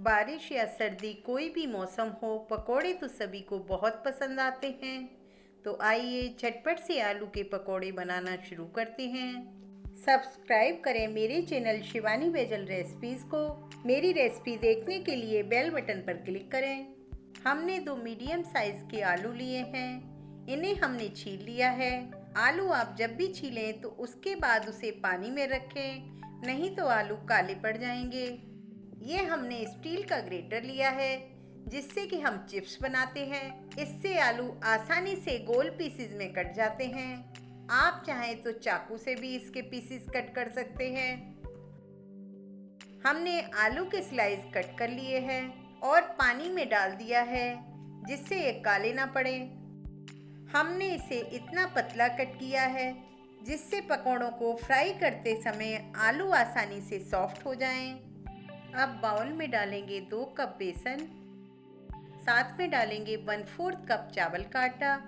बारिश या सर्दी कोई भी मौसम हो, पकोड़े तो सभी को बहुत पसंद आते हैं। तो आइए झटपट से आलू के पकोड़े बनाना शुरू करते हैं। सब्सक्राइब करें मेरे चैनल शिवानी बेजल रेसिपीज़ को। मेरी रेसिपी देखने के लिए बेल बटन पर क्लिक करें। हमने 2 मीडियम साइज़ के आलू लिए हैं। इन्हें हमने छील लिया है। आलू आप जब भी छीलें तो उसके बाद उसे पानी में रखें, नहीं तो आलू काले पड़ जाएंगे। ये हमने स्टील का ग्रेटर लिया है जिससे कि हम चिप्स बनाते हैं। इससे आलू आसानी से गोल पीसेस में कट जाते हैं। आप चाहें तो चाकू से भी इसके पीसेस कट कर सकते हैं। हमने आलू के स्लाइस कट कर लिए हैं और पानी में डाल दिया है जिससे ये काले ना पड़े। हमने इसे इतना पतला कट किया है जिससे पकौड़ों को फ्राई करते समय आलू आसानी से सॉफ्ट हो जाएं। अब बाउल में डालेंगे 2 कप बेसन, साथ में डालेंगे 1/4 कप चावल का आटा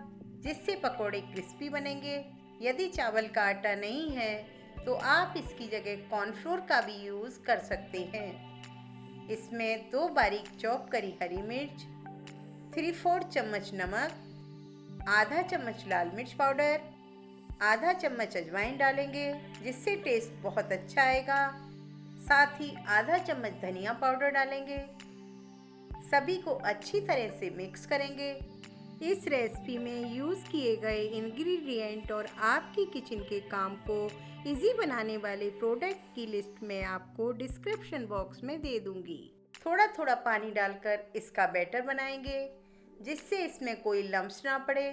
जिससे पकोड़े क्रिस्पी बनेंगे। यदि चावल का आटा नहीं है तो आप इसकी जगह कॉर्नफ्लोर का भी यूज़ कर सकते हैं। इसमें 2 बारीक चॉप करी हरी मिर्च, 3/4 चम्मच नमक, आधा चम्मच लाल मिर्च पाउडर, आधा चम्मच अजवाइन डालेंगे जिससे टेस्ट बहुत अच्छा आएगा। साथ ही आधा चम्मच धनिया पाउडर डालेंगे। सभी को अच्छी तरह से मिक्स करेंगे। इस रेसिपी में यूज़ किए गए इंग्रेडिएंट और आपकी किचन के काम को इजी बनाने वाले प्रोडक्ट की लिस्ट मैं आपको डिस्क्रिप्शन बॉक्स में दे दूंगी। थोड़ा थोड़ा पानी डालकर इसका बैटर बनाएंगे जिससे इसमें कोई लम्स ना पड़े।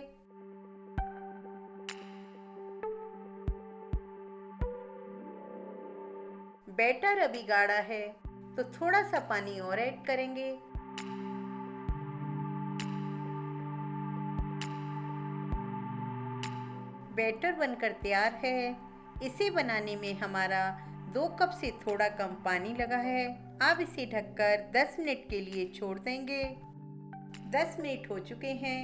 बैटर अभी गाढ़ा है तो थोड़ा सा पानी और ऐड करेंगे। बैटर बनकर तैयार है। इसे बनाने में हमारा 2 कप से थोड़ा कम पानी लगा है। अब इसे ढककर 10 मिनट के लिए छोड़ देंगे। 10 मिनट हो चुके हैं।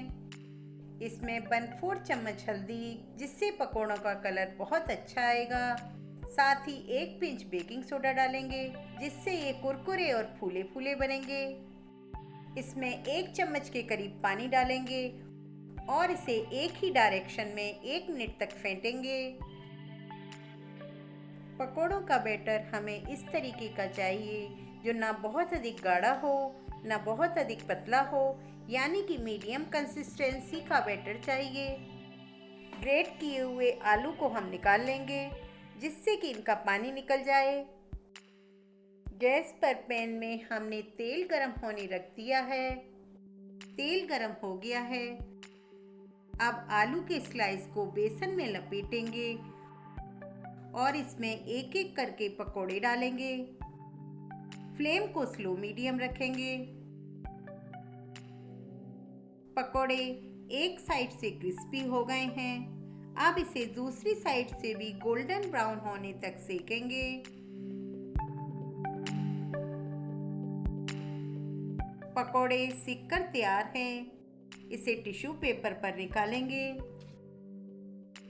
इसमें 1/4 चम्मच हल्दी जिससे पकौड़ों का कलर बहुत अच्छा आएगा। साथ ही 1 पिंच बेकिंग सोडा डालेंगे जिससे ये कुरकुरे और फूले फूले बनेंगे। इसमें 1 चम्मच के करीब पानी डालेंगे और इसे एक ही डायरेक्शन में 1 मिनट तक फेंटेंगे। पकोड़ों का बैटर हमें इस तरीके का चाहिए जो ना बहुत अधिक गाढ़ा हो ना बहुत अधिक पतला हो, यानी कि मीडियम कंसिस्टेंसी का बैटर चाहिए। ग्रेट किए हुए आलू को हम निकाल लेंगे जिससे कि इनका पानी निकल जाए। गैस पर पैन में हमने तेल गरम होने रख दिया है। तेल गरम हो गया है। अब आलू के स्लाइस को बेसन में लपेटेंगे और इसमें एक एक करके पकोड़े डालेंगे। फ्लेम को स्लो मीडियम रखेंगे। पकोड़े एक साइड से क्रिस्पी हो गए हैं। अब इसे दूसरी साइड से भी गोल्डन ब्राउन होने तक सेकेंगे। पकोड़े सिककर तैयार हैं। इसे टिश्यू पेपर पर निकालेंगे।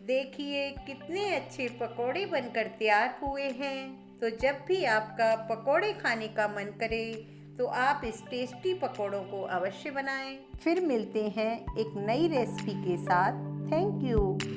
देखिए कितने अच्छे पकोड़े बनकर तैयार हुए हैं। तो जब भी आपका पकोड़े खाने का मन करे तो आप इस टेस्टी पकोड़ों को अवश्य बनाएं। फिर मिलते हैं एक नई रेसिपी के साथ। Thank you.